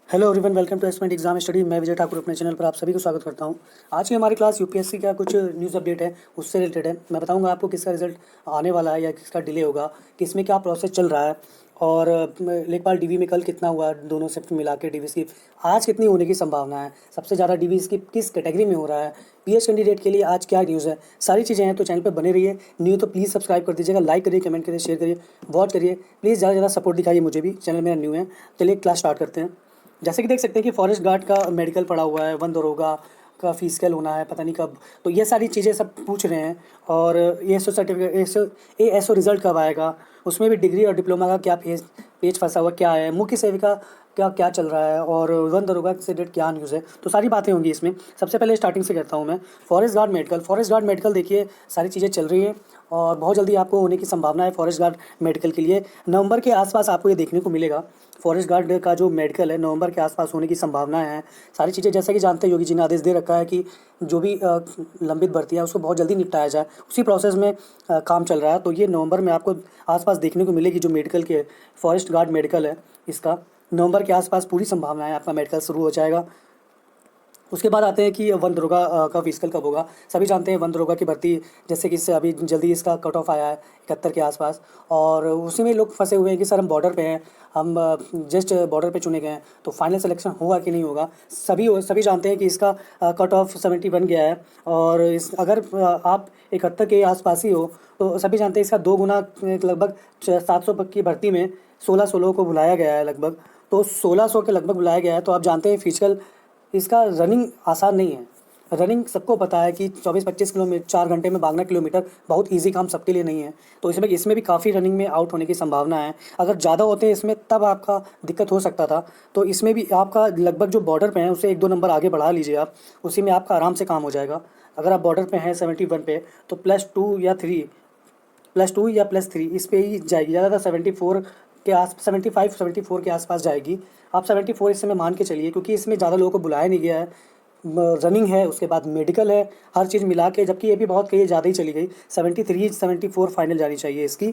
Hello everyone, welcome to assessment exam study. मैं विजय ठाकुर अपने channel पर आप सभी को स्वागत करता हूं। आज की हमारी क्लास यूपीएससी का कुछ न्यूज़ अपडेट है, उससे रिलेटेड है। मैं बताऊंगा आपको किसका रिजल्ट आने वाला है या किसका डिले होगा, किसमें क्या प्रोसेस चल रहा है, और लेखपाल डीवी में कल कितना हुआ, दोनों शिफ्ट मिला के डीवी की आज कितनी होने की संभावना है, सबसे ज़्यादा डीवी की किस कैटेगरी में हो रहा है, पीएच कैंडिडेट के लिए आज क्या न्यूज़ है, सारी चीज़ें हैं। तो चैनल पर बने रहिए। न्यू तो प्लीज़ सब्सक्राइब कर दीजिएगा, लाइक करिए, कमेंट करिए, शेयर करिए, वॉच करिए। प्लीज़ ज़्यादा से ज़्यादा सपोर्ट दिखाइए, मुझे भी, चैनल मेरा न्यू है। चलिए क्लास स्टार्ट करते हैं। जैसे कि देख सकते हैं कि फॉरेस्ट गार्ड का मेडिकल पड़ा हुआ है, वन दरोगा का फिजिकल होना है, पता नहीं कब। तो ये सारी चीज़ें सब पूछ रहे हैं। और एएसओ सर्टिफिकेट, एएसओ रिजल्ट कब आएगा, उसमें भी डिग्री और डिप्लोमा का क्या पेज फंसा हुआ क्या है, मुख्य सेविका क्या क्या चल रहा है, और वन दरोगा से रिलेटेड क्या न्यूज़ है। तो सारी बातें होंगी इसमें। सबसे पहले स्टार्टिंग से करता हूँ मैं। फॉरेस्ट गार्ड मेडिकल देखिए, सारी चीज़ें चल रही हैं और बहुत जल्दी आपको होने की संभावना है। फॉरेस्ट गार्ड मेडिकल के लिए नवंबर के आसपास आपको ये देखने को मिलेगा। फॉरेस्ट गार्ड का जो मेडिकल है नवंबर के आसपास होने की संभावनाएं हैं। सारी चीज़ें जैसा कि जानते हैं, योगी जी ने आदेश दे रखा है कि जो भी लंबित भर्ती है उसको बहुत जल्दी निपटाया जाए। उसी प्रोसेस में काम चल रहा है। तो ये नवंबर में आपको आसपास देखने को मिलेगी। जो मेडिकल के फॉरेस्ट गार्ड मेडिकल है, इसका नवंबर के आसपास पूरी संभावना है, आपका मेडिकल शुरू हो जाएगा। उसके बाद आते हैं कि वन दरोगा का फिजिकल कब होगा। सभी जानते हैं वन दरोगा की भर्ती, जैसे कि इससे अभी जल्दी इसका कट ऑफ आया है 71 के आसपास, और उसी में लोग फंसे हुए हैं कि सर हम बॉर्डर पे हैं, हम जस्ट बॉर्डर पे चुने गए हैं, तो फाइनल सिलेक्शन होगा कि नहीं होगा। सभी जानते हैं कि इसका कट ऑफ 70 बन गया है। और इस अगर आप 71 के आसपास ही हो, तो सभी जानते हैं इसका 2 गुना लगभग 700 की भर्ती में 1600 लोगों को बुलाया गया है लगभग। तो 1600 के लगभग बुलाया गया है। तो आप जानते हैं फिजिकल इसका रनिंग आसान नहीं है। रनिंग सबको पता है कि 24-25 किलोमीटर 4 घंटे में भागना किलोमीटर बहुत इजी काम सबके लिए नहीं है। तो इसमें इसमें भी काफ़ी रनिंग में आउट होने की संभावना है। अगर ज़्यादा होते हैं इसमें तब आपका दिक्कत हो सकता था। तो इसमें भी आपका लगभग जो बॉर्डर पे है उससे 1-2 नंबर आगे बढ़ा लीजिए आप, उसी में आपका आराम से काम हो जाएगा। अगर आप बॉर्डर पे हैं 71 पे, तो +2 या +3 इस पे ही जाएगी। ज़्यादातर 74 के आस 75-74 के आसपास जाएगी। आप 74 इस समय मान के चलिए, क्योंकि इसमें ज़्यादा लोगों को बुलाया नहीं गया है। रनिंग है, उसके बाद मेडिकल है, हर चीज़ मिला के, जबकि ये भी बहुत कहीं ज़्यादा ही चली गई। 73-74 फाइनल जानी चाहिए इसकी,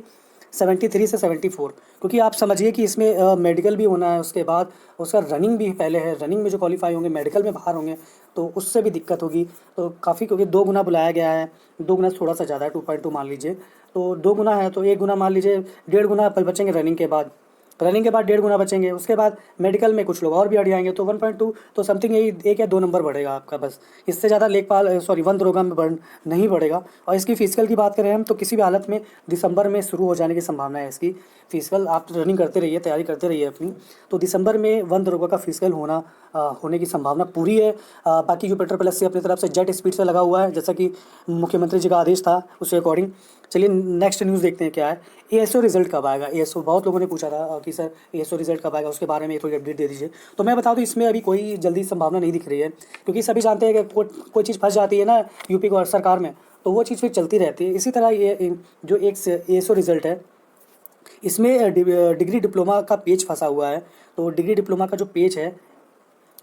73 से 74। क्योंकि आप समझिए कि इसमें मेडिकल भी होना है, उसके बाद उसका रनिंग भी पहले है। रनिंग में जो क्वालिफाई होंगे मेडिकल में बाहर होंगे, तो उससे भी दिक्कत होगी। तो काफ़ी, क्योंकि 2 गुना बुलाया गया है। 2 गुना थोड़ा सा ज़्यादा है, 2.2 मान लीजिए। तो 2 गुना है तो 1 गुना मान लीजिए, 1.5 गुना बचेंगे रनिंग के बाद। रनिंग के बाद 1.5 गुना बचेंगे। उसके बाद मेडिकल में कुछ लोग और भी अड़ जाएंगे, तो 1.2, तो समथिंग यही 1 या 2 नंबर बढ़ेगा आपका बस। इससे ज़्यादा वन दरोगा में नहीं बढ़ेगा। और इसकी फिजिकल की बात करें हम, तो किसी भी हालत में दिसंबर में शुरू हो जाने की संभावना है इसकी फिजिकल। आप रनिंग करते रहिए, तैयारी करते रहिए अपनी। तो दिसंबर में वन दरोगा का फिजिकल होने की संभावना पूरी है। बाकी जुपिटर प्लस से अपनी तरफ से जेट स्पीड से लगा हुआ है, जैसा कि मुख्यमंत्री जी का आदेश था, उसके अकॉर्डिंग। चलिए नेक्स्ट न्यूज़ देखते हैं क्या है। एएसओ रिजल्ट कब आएगा। एएसओ बहुत लोगों ने पूछा था कि सर एएसओ रिजल्ट कब आएगा, उसके बारे में थोड़ी अपडेट दे दीजिए। तो मैं बता दूं, इसमें अभी कोई जल्दी संभावना नहीं दिख रही है, क्योंकि सभी जानते हैं कि कोई चीज़ फंस जाती है ना यूपी को सरकार में, तो वो चीज़ फिर चलती रहती है। इसी तरह ये जो एक एएसओ रिजल्ट है, इसमें डिग्री डिप्लोमा का पेज फंसा हुआ है। तो डिग्री डिप्लोमा का जो पेज है,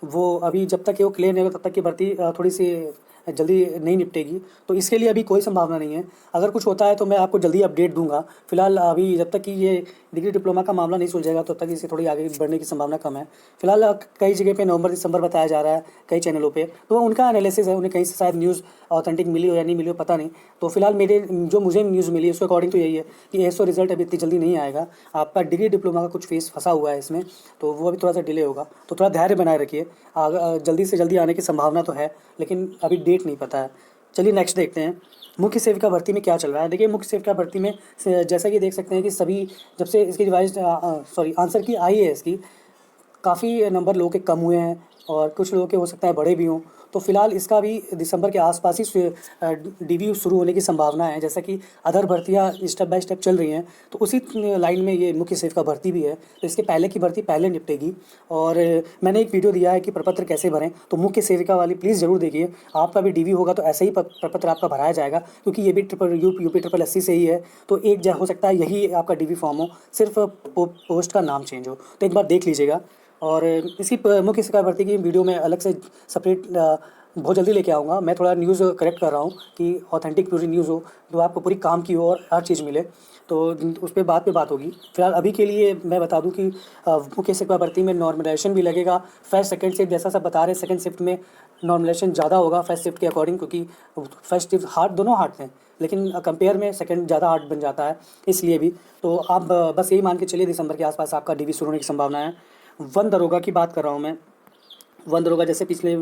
वो अभी जब तक ये वो क्लियर नहीं होगा तब तक की भर्ती थोड़ी सी जल्दी नहीं निपटेगी। तो इसके लिए अभी कोई संभावना नहीं है। अगर कुछ होता है तो मैं आपको जल्दी अपडेट दूंगा। फिलहाल अभी जब तक कि ये डिग्री डिप्लोमा का मामला नहीं सुलझेगा तब तक इसे थोड़ी आगे बढ़ने की संभावना कम है। फिलहाल कई जगह पे नवंबर दिसंबर बताया जा रहा है, कई चैनलों पे। तो उनका एनालिसिस है, उन्हें कहीं से शायद न्यूज़ ऑथेंटिक मिली हो या नहीं मिली हो, पता नहीं। तो फिलहाल मुझे न्यूज़ मिली उसके अकॉर्डिंग तो यही है कि एएसओ रिजल्ट अभी इतनी जल्दी नहीं आएगा। आपका डिग्री डिप्लोमा का कुछ फेस फंसा हुआ है इसमें, तो वो अभी थोड़ा सा डिले होगा। तो थोड़ा धैर्य बनाए रखिए। जल्दी से जल्दी आने की संभावना तो है, लेकिन अभी डेट नहीं पता है। चलिए नेक्स्ट देखते हैं, मुख्य सेविका भर्ती में क्या चल रहा है। देखिए मुख्य सेविका भर्ती में जैसा कि देख सकते हैं कि सभी, जब से इसकी रिवाइज आंसर की आई है इसकी, काफ़ी नंबर लोगों के कम हुए हैं और कुछ लोगों के हो सकता है बड़े भी हों। तो फिलहाल इसका भी दिसंबर के आसपास ही डीवी शुरू होने की संभावना है। जैसा कि अदर भर्तियां स्टेप बाय स्टेप चल रही हैं, तो उसी लाइन में ये मुख्य सेविका भर्ती भी है। तो इसके पहले की भर्ती पहले निपटेगी। और मैंने एक वीडियो दिया है कि प्रपत्र कैसे भरें, तो मुख्य सेविका वाली प्लीज़ ज़रूर देखिए। आपका भी डीवी होगा तो ऐसे ही प्रपत्र आपका भराया जाएगा, क्योंकि ये भी यूपी ट्रिपल एससी से ही है। तो एक हो सकता है यही आपका डीवी फॉर्म हो, सिर्फ पोस्ट का नाम चेंज हो। तो एक बार देख लीजिएगा। और इसी मुख्य शिक्षा भर्ती की वीडियो में अलग से सेपरेट बहुत जल्दी लेके आऊँगा। मैं थोड़ा न्यूज़ करेक्ट कर रहा हूँ कि ऑथेंटिक पूरी न्यूज़ हो, जो आपको पूरी काम की हो और हर चीज़ मिले, तो उस पे बात होगी। फिलहाल अभी के लिए मैं बता दूँ कि मुख्य शिक्षा भर्ती में नॉर्मलाइजेशन भी लगेगा। फर्स्ट सेकंड शिफ्ट जैसा सब बता रहे हैं, सेकंड शिफ्ट में नॉर्मलाइजेशन ज़्यादा होगा फर्स्ट शिफ्ट के अकॉर्डिंग, क्योंकि फर्स्ट शिफ्ट हार्ड, दोनों हार्ड हैं, लेकिन कंपेयर में सेकंड ज़्यादा हार्ड बन जाता है, इसलिए भी। तो आप बस यही मान के चलिए दिसंबर के आसपास आपका डीवी शुरू होने की संभावना है। वन दरोगा की बात कर रहा हूँ मैं। वन दरोगा जैसे पिछले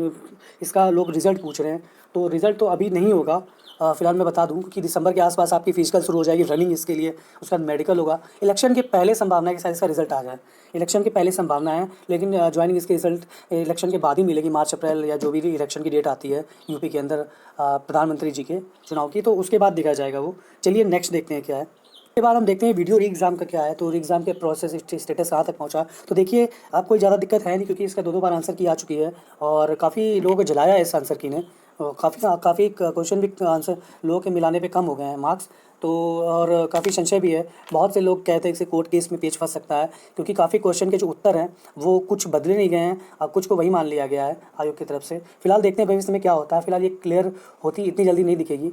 इसका लोग रिज़ल्ट पूछ रहे हैं, तो रिज़ल्ट तो अभी नहीं होगा। फिलहाल मैं बता दूं कि दिसंबर के आसपास आपकी फिजिकल शुरू हो जाएगी, रनिंग इसके लिए, उसके बाद मेडिकल होगा। इलेक्शन के पहले संभावना है कि शायद इसका रिजल्ट आ जाए। इलेक्शन के पहले संभावना है, लेकिन ज्वाइनिंग इसके रिजल्ट इलेक्शन के बाद ही मिलेगी, मार्च अप्रैल या जो भी इलेक्शन की डेट आती है यूपी के अंदर प्रधानमंत्री जी के चुनाव की, तो उसके बाद देखा जाएगा वो। चलिए नेक्स्ट देखते हैं क्या है। उसके बाद हम देखते हैं वीडियो री एग्ज़ाम का क्या है, तो री एग्ज़ाम के प्रोसेस स्टेटस कहाँ तक पहुँचा। तो देखिए आप कोई ज़्यादा दिक्कत है नहीं, क्योंकि इसका 2 बार आंसर की आ चुकी है और काफ़ी लोगों को जलाया है इस आंसर की ने। काफ़ी क्वेश्चन भी आंसर लोगों के मिलाने पे कम हो गए हैं मार्क्स, तो और काफ़ी संशय भी है। बहुत से लोग कहते हैं कि कोर्ट केस में पेच फंस सकता है, क्योंकि काफ़ी क्वेश्चन के जो उत्तर हैं वो कुछ बदले नहीं गए हैं, अब कुछ को वही मान लिया गया है आयोग की तरफ से। फिलहाल देखते हैं भविष्य में क्या होता है। फिलहाल ये क्लियर होती इतनी जल्दी नहीं दिखेगी।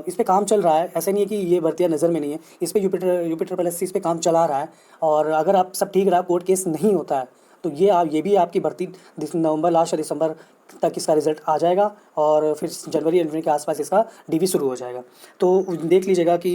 इस पे काम चल रहा है, ऐसा नहीं है कि ये भर्तियाँ नज़र में नहीं है। इस पे यूपी ट्रिपल एस सी इस पे काम चला रहा है, और अगर आप सब ठीक रहा, कोर्ट केस नहीं होता है, तो ये भी आपकी भर्ती नवंबर लास्ट या दिसंबर तक इसका रिज़ल्ट आ जाएगा, और फिर जनवरी के आसपास इसका डीवी शुरू हो जाएगा। तो देख लीजिएगा कि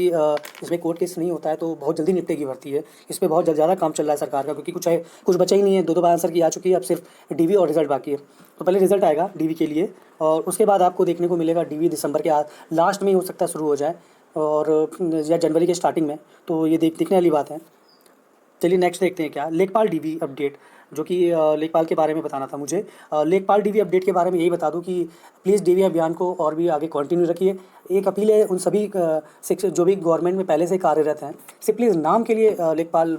इसमें कोर्ट केस नहीं होता है तो बहुत जल्दी निपटेगी भर्ती है। इस पे बहुत ज़्यादा काम चल रहा है सरकार का, क्योंकि कुछ बचा ही नहीं है। 2 बार आंसर की आ चुकी है, अब सिर्फ डीवी और रिजल्ट बाकी है। तो पहले रिजल्ट आएगा डीवी के लिए, और उसके बाद आपको देखने को मिलेगा डीवी दिसंबर के लास्ट में ही हो सकता है शुरू हो जाए, और या जनवरी के स्टार्टिंग में। तो ये देखने वाली बात है। चलिए नेक्स्ट देखते हैं क्या, लेखपाल डीवी अपडेट, जो कि लेखपाल के बारे में बताना था मुझे। लेखपाल डीवी अपडेट के बारे में यही बता दूं कि प्लीज़ डीवी अभियान को और भी आगे कंटिन्यू रखिए। एक अपील है उन सभी शिक्षक जो भी गवर्नमेंट में पहले से कार्यरत हैं, सिर्फ प्लीज़ नाम के लिए लेखपाल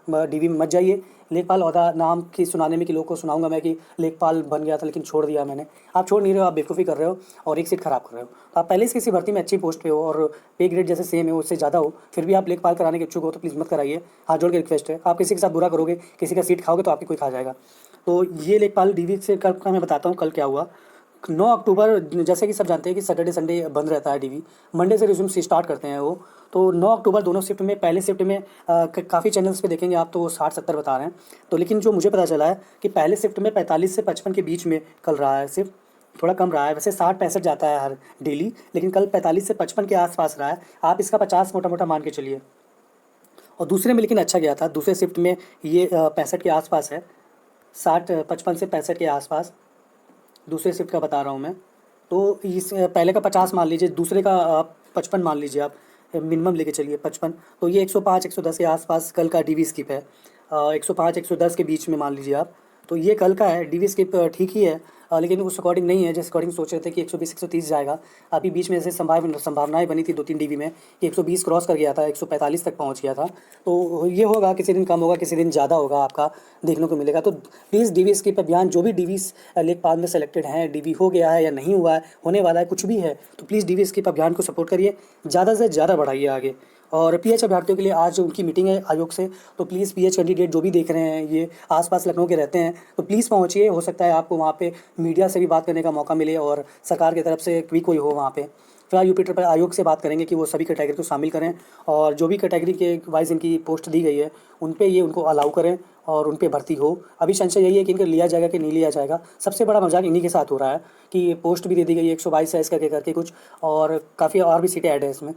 डीवी में मत जाइए। लेखपाल ओहदा नाम की सुनाने में कि लोग को सुनाऊंगा मैं कि लेखपाल बन गया था लेकिन छोड़ दिया मैंने। आप छोड़ नहीं रहे हो, आप बेवकूफ़ी कर रहे हो और एक सीट खराब कर रहे हो। तो आप पहले से किसी भर्ती में अच्छी पोस्ट पे हो और पे ग्रेड जैसे सेम है, उससे ज़्यादा हो, फिर भी आप लेखपाल कराने के इच्छुक हो, तो प्लीज़ मत कराइए। हाथ जोड़ के रिक्वेस्ट है। आप किसी के साथ बुरा करोगे, किसी का सीट खाओगे, तो आपकी कोई खा जाएगा। तो ये लेखपाल डीवी से कल का मैं बताता हूँ कल क्या हुआ। 9 अक्टूबर, जैसे कि सब जानते हैं कि सैटरडे संडे बंद रहता है डीवी, मंडे से रिज्यूम से स्टार्ट करते हैं वो। तो 9 अक्टूबर दोनों शिफ्ट में, पहले शिफ्ट में काफ़ी चैनल्स पे देखेंगे आप तो 60-70 बता रहे हैं, तो लेकिन जो मुझे पता चला है कि पहले शिफ्ट में 45 से 55 के बीच में कल रहा है, सिर्फ थोड़ा कम रहा है। वैसे 60-65 जाता है हर डेली, लेकिन कल 45 से 55 के आसपास रहा है। आप इसका 50 मोटा मोटा मान के चलिए। और दूसरे में लेकिन अच्छा गया था, दूसरे शिफ्ट में ये 65 के आसपास है, 55 से 65 के आसपास दूसरे शिफ्ट का बता रहा हूँ मैं। तो इस पहले का 50 मान लीजिए, दूसरे का 55 मान लीजिए, आप मिनिमम लेके चलिए 55। तो ये 105-110 के आसपास कल का डीवी स्किप है। 105-110 के बीच में मान लीजिए आप। तो ये कल का है डीवी स्किप, ठीक ही है, लेकिन उस अकॉर्डिंग नहीं है जिस अकॉर्डिंग सोच रहे थे कि 120-130 जाएगा। अभी बीच में ऐसे संभावनाएं बनी थी 2-3 डीवी में कि 120 क्रॉस कर गया था, 145 तक पहुंच गया था। तो ये होगा, किसी दिन कम होगा, किसी दिन ज़्यादा होगा, आपका देखने को मिलेगा। तो प्लीज़ डीवी स्किप अभियान, जो भी डीवी लेखपाल में सेलेक्टेड हैं, डीवी हो गया है या नहीं हुआ है, होने वाला है, कुछ भी है, तो प्लीज़ डीवी स्किप अभियान को सपोर्ट करिए, ज़्यादा से ज़्यादा बढ़ाइए आगे। और पीएच अभ्यर्थियों के लिए आज उनकी मीटिंग है आयोग से, तो प्लीज़ पीएच कैंडिडेट जो भी देख रहे हैं, ये आसपास लखनऊ के रहते हैं, तो प्लीज़ पहुंचिए। हो सकता है आपको वहाँ पे मीडिया से भी बात करने का मौका मिले और सरकार की तरफ से भी कोई हो वहाँ पे। फिलहाल यूपी ट्रिपल आयोग से बात करेंगे कि वो सभी कैटेगरी को शामिल करें, और जो भी कैटेगरी के वाइज इनकी पोस्ट दी गई है उन पे ये उनको अलाउ करें और उन पे भर्ती हो। अभी संशय यही है कि इनको लिया जाएगा कि नहीं लिया जाएगा। सबसे बड़ा मजाक इन्हीं के साथ हो रहा है कि पोस्ट भी दे दी गई है 122 है इसका करके कुछ, और काफ़ी और भी सीटें ऐड है इसमें।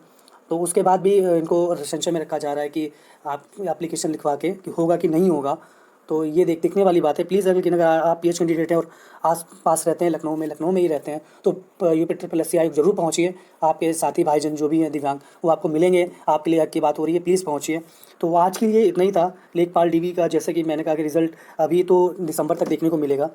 तो उसके बाद भी इनको संशय में रखा जा रहा है कि आप एप्लीकेशन लिखवा के कि होगा कि नहीं होगा। तो ये देखने वाली बात है। प्लीज़ अगर आप पीएच कैंडिडेट हैं और आस पास रहते हैं लखनऊ में ही रहते हैं, तो यूपी ट्रिपल एस सी आयोग जरूर पहुँचिए। आपके साथी भाईजन जो भी हैं दिव्यांग, वो आपको मिलेंगे, आपके लिए की बात हो रही है, प्लीज़ पहुँचिए। तो आज के लिए इतना ही था लेखपाल डीवी का। जैसे कि मैंने कहा कि रिज़ल्ट अभी तो दिसंबर तक देखने को मिलेगा।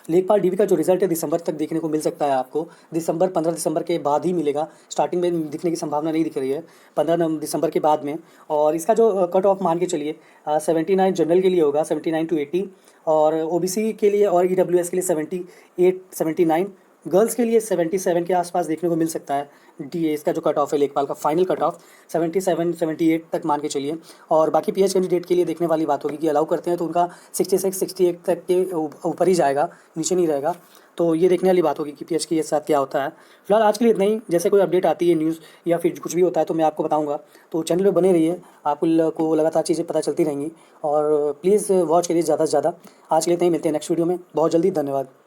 लेखपाल डीवी का जो रिजल्ट है दिसंबर तक देखने को मिल सकता है आपको। 15 दिसंबर के बाद ही मिलेगा, स्टार्टिंग में दिखने की संभावना नहीं दिख रही है, 15 दिसंबर के बाद में। और इसका जो कट ऑफ मान के चलिए 79 जनरल के लिए होगा, 79 to 80, और ओबीसी के लिए और ईडब्ल्यूएस के लिए 78-79, गर्ल्स के लिए 77 के आसपास देखने को मिल सकता है। DA इसका जो कट ऑफ है लेखपाल का फाइनल कट ऑफ 77 78 तक मान के चलिए। और बाकी PH कैंडिडेट के लिए देखने वाली बात होगी कि अलाउ करते हैं तो उनका 66 68 तक के ऊपर ही जाएगा, नीचे नहीं रहेगा। तो ये देखने वाली बात होगी कि PH के साथ क्या होता है। फिलहाल आज के लिए इतना ही। जैसे कोई अपडेट आती है न्यूज़ या फिर कुछ भी होता है तो मैं आपको बताऊंगा। तो चैनल पे बने रहिए, आपको लगातार चीज़ें पता चलती रहेंगी। और प्लीज़ वॉच करिए ज़्यादा से ज़्यादा। आज के लिए इतना ही, मिलते हैं नेक्स्ट वीडियो में बहुत जल्दी। धन्यवाद।